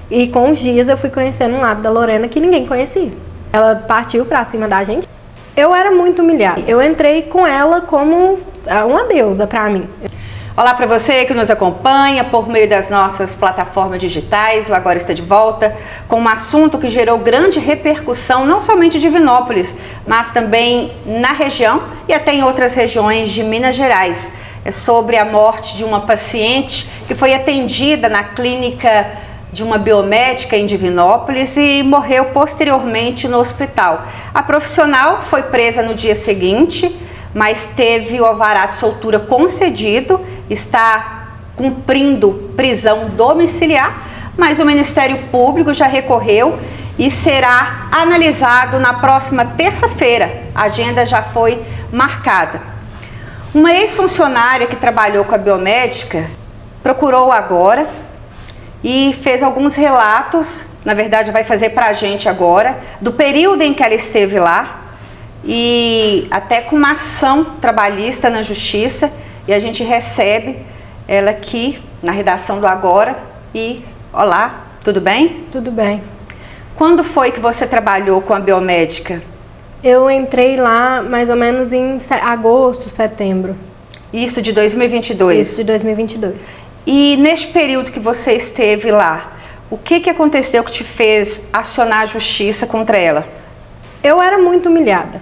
E com os dias eu fui conhecendo um lado da Lorena que ninguém conhecia. Ela partiu pra cima da gente. Eu era muito humilhada. Eu entrei com ela como uma deusa pra mim. Olá para você que nos acompanha por meio das nossas plataformas digitais. O Agora está de volta com um assunto que gerou grande repercussão, não somente em Divinópolis, mas também na região e até em outras regiões de Minas Gerais. É sobre a morte de uma paciente que foi atendida na clínica de uma biomédica em Divinópolis e morreu posteriormente no hospital. A profissional foi presa no dia seguinte, mas teve o alvará de soltura concedido, está cumprindo prisão domiciliar, mas o Ministério Público já recorreu e será analisado na próxima terça-feira. A agenda já foi marcada. Uma ex-funcionária que trabalhou com a biomédica procurou agora e fez alguns relatos, na verdade vai fazer para a gente agora, do período em que ela esteve lá, e até com uma ação trabalhista na Justiça, e a gente recebe ela aqui na redação do Agora. E olá, tudo bem? Tudo bem. Quando foi que você trabalhou com a biomédica? Eu entrei lá mais ou menos em agosto, setembro. Isso de 2022? Isso de 2022. E neste período que você esteve lá, o que aconteceu que te fez acionar a Justiça contra ela? Eu era muito humilhada.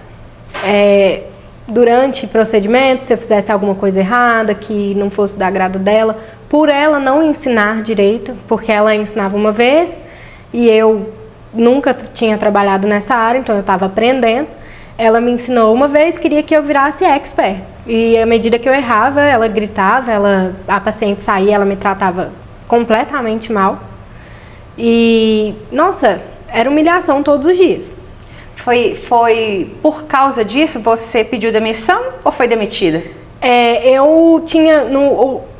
Durante procedimentos, se eu fizesse alguma coisa errada, que não fosse do agrado dela, por ela não ensinar direito, porque ela ensinava uma vez e eu nunca tinha trabalhado nessa área, então eu estava aprendendo. Ela me ensinou uma vez, queria que eu virasse expert. E à medida que eu errava, ela gritava, a paciente saía, ela me tratava completamente mal. E, nossa, era humilhação todos os dias. Foi por causa disso você pediu demissão ou foi demitida? Eu tinha,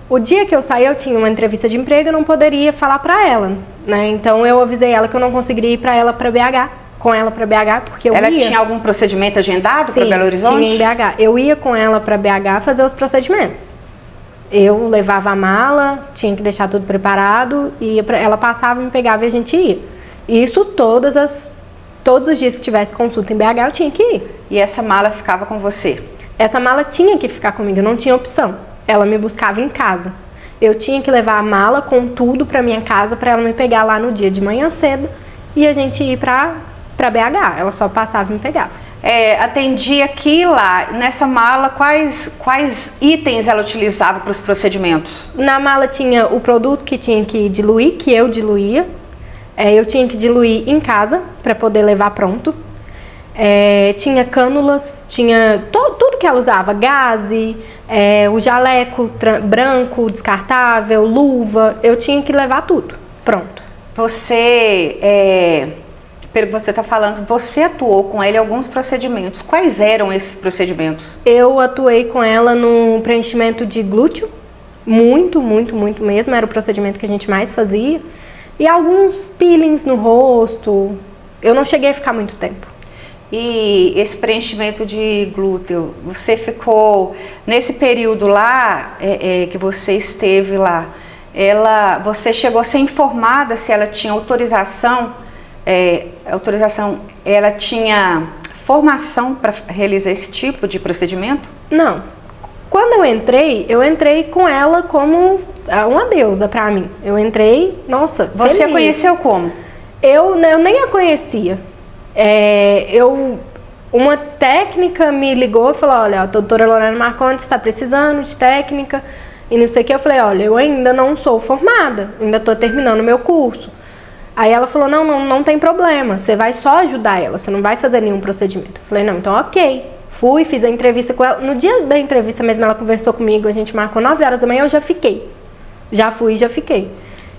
o dia que eu saí, eu tinha uma entrevista de emprego, eu não poderia falar pra ela, né? Então eu avisei ela que eu não conseguiria ir com ela pra BH, porque eu ia. Ela tinha algum procedimento agendado para Belo Horizonte? Tinha em BH. Eu ia com ela pra BH fazer os procedimentos. Eu levava a mala, tinha que deixar tudo preparado, e ela passava, me pegava e a gente ia. Isso todos os dias que tivesse consulta em BH, eu tinha que ir. E essa mala ficava com você? Essa mala tinha que ficar comigo, eu não tinha opção. Ela me buscava em casa. Eu tinha que levar a mala com tudo pra minha casa, pra ela me pegar lá no dia de manhã cedo e a gente ir pra BH. Ela só passava e me pegava. Atendia aqui e lá. Nessa mala, quais itens ela utilizava para os procedimentos? Na mala tinha o produto que tinha que diluir, que eu diluía. Eu tinha que diluir em casa para poder levar pronto. Tinha cânulas, tinha tudo que ela usava, gaze, o jaleco branco, descartável, luva. Eu tinha que levar tudo pronto. Pelo que você está falando, você atuou com ela em alguns procedimentos. Quais eram esses procedimentos? Eu atuei com ela no preenchimento de glúteo, muito mesmo. Era o procedimento que a gente mais fazia. E alguns peelings no rosto. Eu não cheguei a ficar muito tempo. E esse preenchimento de glúteo, você ficou nesse período lá que você esteve lá, você chegou a ser informada se ela tinha autorização, ela tinha formação para realizar esse tipo de procedimento? Não. Quando eu entrei com ela como uma deusa pra mim. Eu entrei, nossa, Você feliz. a conheceu como? Eu nem a conhecia. Uma técnica me ligou e falou, olha, a doutora Lorena Marcondes está precisando de técnica e não sei o que. Eu falei, olha, eu ainda não sou formada, ainda estou terminando o meu curso. Aí ela falou, não tem problema, você vai só ajudar ela, você não vai fazer nenhum procedimento. Eu falei, não, então ok. Fui, fiz a entrevista com ela. No dia da entrevista mesmo, ela conversou comigo, a gente marcou 9 horas da manhã, eu já fiquei. Já fui e já fiquei.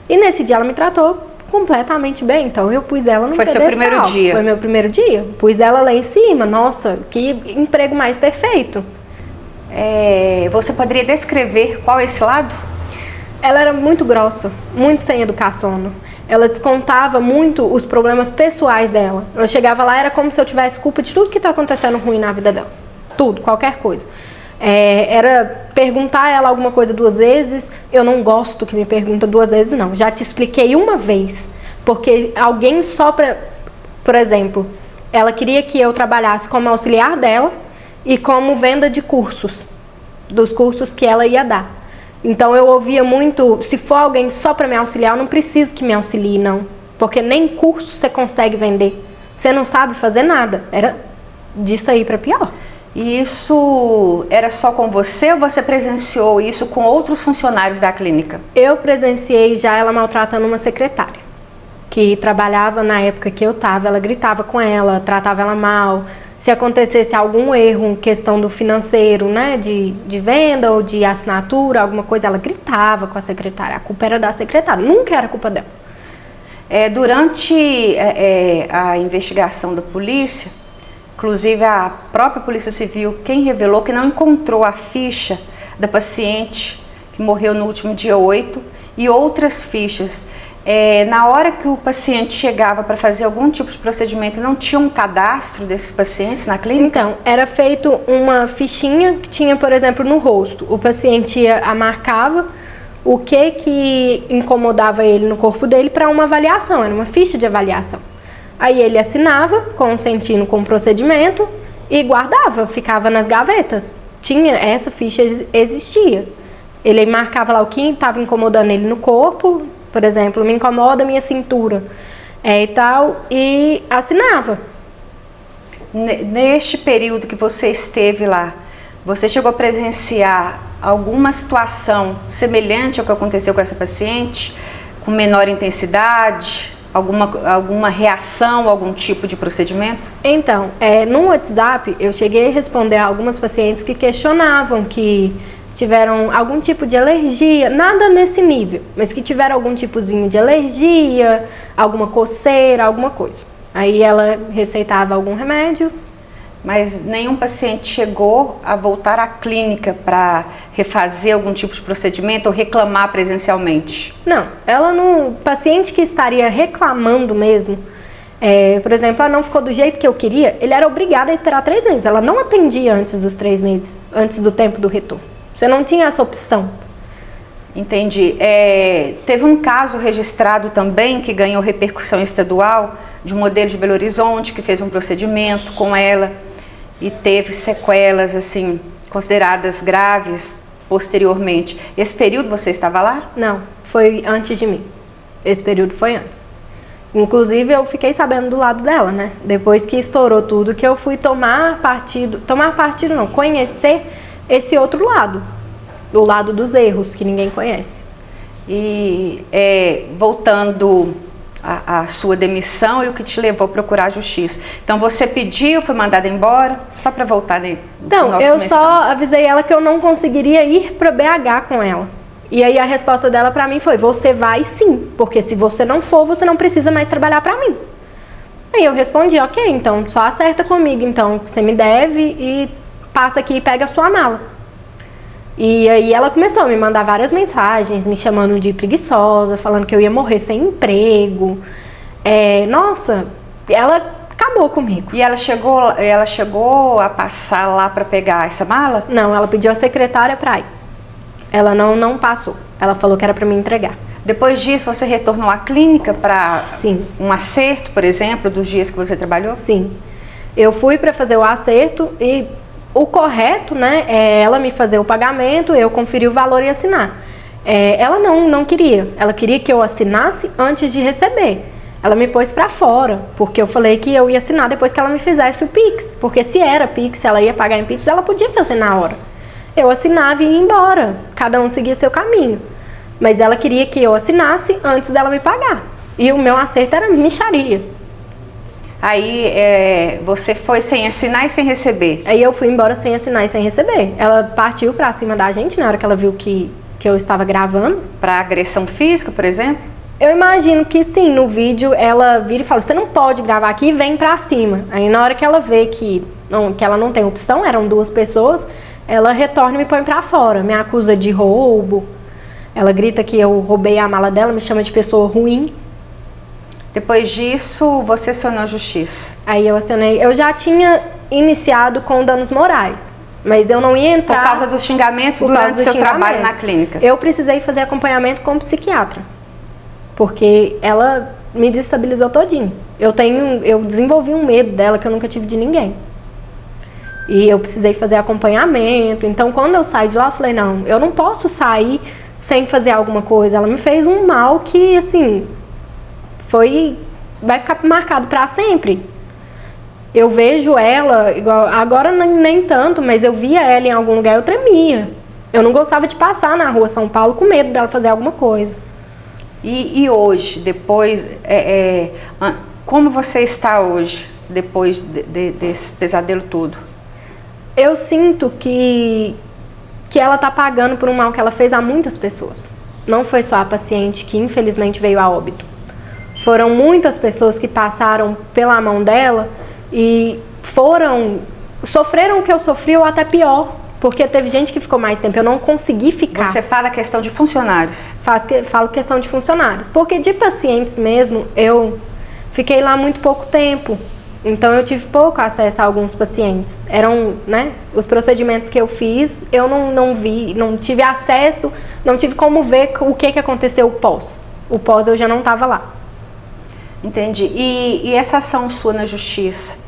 E nesse dia ela me tratou completamente bem, então eu pus ela no pedestal. Foi seu primeiro dia? Foi meu primeiro dia. Pus ela lá em cima, nossa, que emprego mais perfeito. Você poderia descrever qual é esse lado? Ela era muito grossa, muito sem educação. Ela descontava muito os problemas pessoais dela. Ela chegava lá, era como se eu tivesse culpa de tudo que está acontecendo ruim na vida dela. Tudo, qualquer coisa. Era perguntar a ela alguma coisa 2 vezes. Eu não gosto que me pergunta 2 vezes, não. Já te expliquei uma vez. Porque alguém só pra... Por exemplo, ela queria que eu trabalhasse como auxiliar dela e como venda de cursos, dos cursos que ela ia dar. Então eu ouvia muito, se for alguém só para me auxiliar, eu não preciso que me auxilie, não. Porque nem curso você consegue vender. Você não sabe fazer nada. Era disso aí para pior. E isso era só com você ou você presenciou isso com outros funcionários da clínica? Eu presenciei já ela maltratando uma secretária que trabalhava na época que eu estava. Ela gritava com ela, tratava ela mal. Se acontecesse algum erro, questão do financeiro, né, de venda ou de assinatura, alguma coisa, ela gritava com a secretária. A culpa era da secretária, nunca era culpa dela. Durante a investigação da polícia, inclusive a própria Polícia Civil, quem revelou que não encontrou a ficha da paciente que morreu no último dia 8 e outras fichas. Na hora que o paciente chegava para fazer algum tipo de procedimento, não tinha um cadastro desses pacientes na clínica? Então, era feito uma fichinha que tinha, por exemplo, no rosto. O paciente marcava o que incomodava ele no corpo dele para uma avaliação, era uma ficha de avaliação. Aí ele assinava, consentindo com o procedimento e guardava, ficava nas gavetas. Essa ficha existia. Ele marcava lá o que estava incomodando ele no corpo. Por exemplo, me incomoda a minha cintura e tal, e assinava. Neste período que você esteve lá, você chegou a presenciar alguma situação semelhante ao que aconteceu com essa paciente, com menor intensidade, alguma reação, algum tipo de procedimento? Então, no WhatsApp, eu cheguei a responder a algumas pacientes que questionavam que tiveram algum tipo de alergia, nada nesse nível, mas que tiveram algum tipozinho de alergia, alguma coceira, alguma coisa. Aí ela receitava algum remédio. Mas nenhum paciente chegou a voltar à clínica para refazer algum tipo de procedimento ou reclamar presencialmente? Não, ela não... Paciente que estaria reclamando mesmo, por exemplo, ela não ficou do jeito que eu queria, ele era obrigado a esperar 3 meses. Ela não atendia antes dos 3 meses, antes do tempo do retorno. Você não tinha essa opção. Entendi. Teve um caso registrado também que ganhou repercussão estadual de um modelo de Belo Horizonte que fez um procedimento com ela e teve sequelas assim consideradas graves posteriormente. Esse período você estava lá? Não, foi antes de mim. Esse período foi antes. Inclusive eu fiquei sabendo do lado dela, né? Depois que estourou tudo, que eu fui conhecer esse outro lado, o lado dos erros que ninguém conhece. E voltando à sua demissão e o que te levou a procurar a justiça. Então você pediu, foi mandada embora, só para voltar no Então, eu só avisei ela que eu não conseguiria ir para BH com ela. E aí a resposta dela para mim foi: você vai sim, porque se você não for, você não precisa mais trabalhar para mim. Aí eu respondi: ok, então só acerta comigo, então você me deve e passa aqui e pega a sua mala. E aí ela começou a me mandar várias mensagens, me chamando de preguiçosa, falando que eu ia morrer sem emprego. Nossa, ela acabou comigo. E ela chegou a passar lá para pegar essa mala? Não, ela pediu a secretária para ir. Ela não passou. Ela falou que era para me entregar. Depois disso, você retornou à clínica para um acerto, por exemplo, dos dias que você trabalhou? Sim. Eu fui para fazer o acerto e o correto, né, é ela me fazer o pagamento, eu conferir o valor e assinar. Ela não queria. Ela queria que eu assinasse antes de receber. Ela me pôs para fora, porque eu falei que eu ia assinar depois que ela me fizesse o Pix. Porque se era Pix, se ela ia pagar em Pix, ela podia fazer na hora. Eu assinava e ia embora. Cada um seguia seu caminho. Mas ela queria que eu assinasse antes dela me pagar. E o meu acerto era mixaria. Aí você foi sem assinar e sem receber? Aí eu fui embora sem assinar e sem receber. Ela partiu pra cima da gente na hora que ela viu que eu estava gravando. Pra agressão física, por exemplo? Eu imagino que sim, no vídeo ela vira e fala: você não pode gravar aqui, vem pra cima. Aí na hora que ela vê que ela não tem opção, eram 2 pessoas, ela retorna e me põe pra fora. Me acusa de roubo. Ela grita que eu roubei a mala dela, me chama de pessoa ruim. Depois disso, você acionou a justiça? Aí eu acionei. Eu já tinha iniciado com danos morais, mas eu não ia entrar... Por causa dos xingamentos durante o seu trabalho na clínica? Eu precisei fazer acompanhamento com psiquiatra, porque ela me desestabilizou todinho. Eu desenvolvi um medo dela que eu nunca tive de ninguém. E eu precisei fazer acompanhamento. Então, quando eu saí de lá, eu falei, não, eu não posso sair sem fazer alguma coisa. Ela me fez um mal que, assim, vai ficar marcado pra sempre. Eu vejo ela, igual, agora nem tanto, mas eu via ela em algum lugar, eu tremia. Eu não gostava de passar na rua São Paulo com medo dela fazer alguma coisa. E hoje, depois, como você está hoje, depois desse pesadelo todo? Eu sinto que ela tá pagando por um mal que ela fez a muitas pessoas. Não foi só a paciente que infelizmente veio a óbito. Foram muitas pessoas que passaram pela mão dela e sofreram o que eu sofri ou até pior. Porque teve gente que ficou mais tempo, eu não consegui ficar. Você fala questão de funcionários? Falo questão de funcionários. Porque de pacientes mesmo, eu fiquei lá muito pouco tempo. Então eu tive pouco acesso a alguns pacientes. Os procedimentos que eu fiz, eu não vi, não tive acesso, não tive como ver o que aconteceu pós. O pós eu já não estava lá. Entendi. E essa ação sua na justiça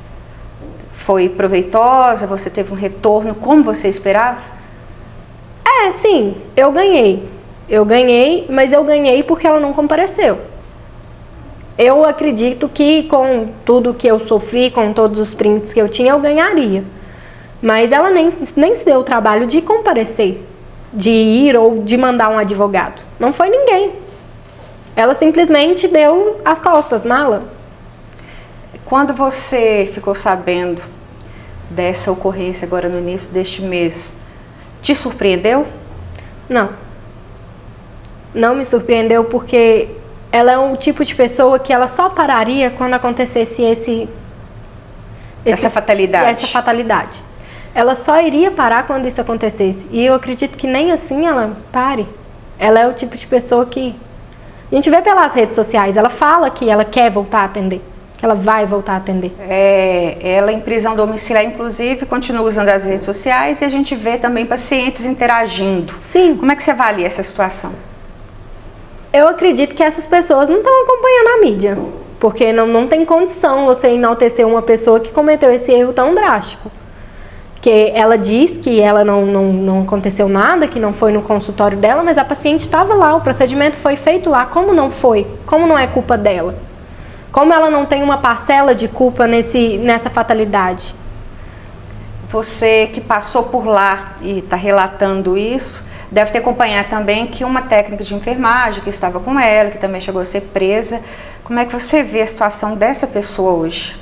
foi proveitosa? Você teve um retorno como você esperava? Sim, eu ganhei. Mas eu ganhei porque ela não compareceu. Eu acredito que com tudo que eu sofri, com todos os prints que eu tinha, eu ganharia. Mas ela nem se deu o trabalho de comparecer, de ir ou de mandar um advogado. Não foi ninguém. Ela simplesmente deu as costas, mala. Quando você ficou sabendo dessa ocorrência agora no início deste mês, te surpreendeu? Não. Não me surpreendeu porque ela é um tipo de pessoa que ela só pararia quando acontecesse essa fatalidade. Ela só iria parar quando isso acontecesse. E eu acredito que nem assim ela pare. Ela é o tipo de pessoa que a gente vê pelas redes sociais. Ela fala que ela quer voltar a atender, que ela vai voltar a atender. Ela em prisão domiciliar, inclusive, continua usando as redes sociais e a gente vê também pacientes interagindo. Sim. Como é que você avalia essa situação? Eu acredito que essas pessoas não estão acompanhando a mídia, porque não tem condição você enaltecer uma pessoa que cometeu esse erro tão drástico. Que ela diz que ela não aconteceu nada, que não foi no consultório dela, mas a paciente estava lá, o procedimento foi feito lá. Como não foi? Como não é culpa dela? Como ela não tem uma parcela de culpa nessa fatalidade? Você que passou por lá e está relatando isso, deve ter acompanhado também que uma técnica de enfermagem que estava com ela, que também chegou a ser presa. Como é que você vê a situação dessa pessoa hoje?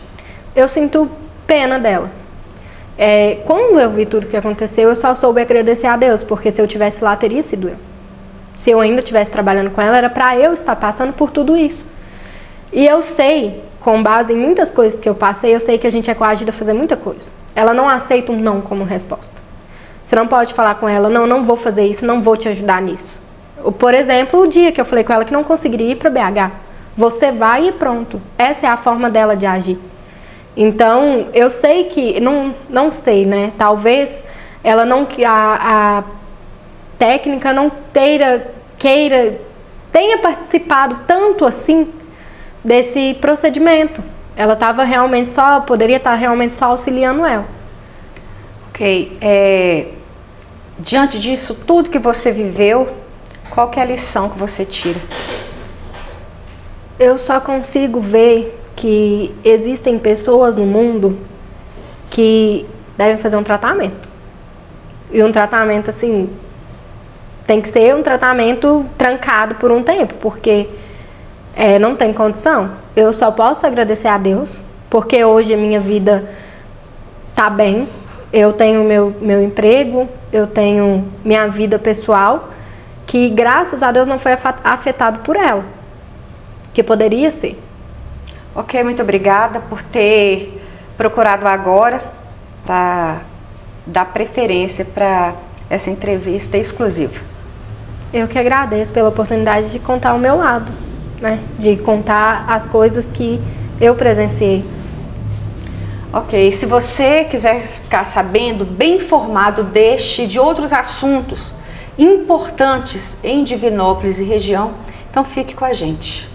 Eu sinto pena dela. Quando eu vi tudo o que aconteceu, eu só soube agradecer a Deus, porque se eu tivesse lá, teria sido eu. Se eu ainda estivesse trabalhando com ela, era para eu estar passando por tudo isso. E eu sei, com base em muitas coisas que eu passei, eu sei que a gente é coagida a fazer muita coisa. Ela não aceita um não como resposta. Você não pode falar com ela, não vou fazer isso, não vou te ajudar nisso. Por exemplo, o dia que eu falei com ela que não conseguiria ir para BH. Você vai e pronto. Essa é a forma dela de agir. Então, eu sei que, não sei, né? Talvez ela a técnica não tenha participado tanto assim desse procedimento. Ela poderia estar realmente só auxiliando ela. Ok. Diante disso, tudo que você viveu, qual que é a lição que você tira? Eu só consigo ver que existem pessoas no mundo que devem fazer um tratamento. E um tratamento, assim, tem que ser um tratamento trancado por um tempo, porque não tem condição. Eu só posso agradecer a Deus, porque hoje a minha vida tá bem. Eu tenho meu emprego, eu tenho minha vida pessoal, que graças a Deus não foi afetado por ela, que poderia ser. Ok, muito obrigada por ter procurado agora para dar preferência para essa entrevista exclusiva. Eu que agradeço pela oportunidade de contar o meu lado, né? De contar as coisas que eu presenciei. Ok, se você quiser ficar sabendo, bem informado de outros assuntos importantes em Divinópolis e região, então fique com a gente.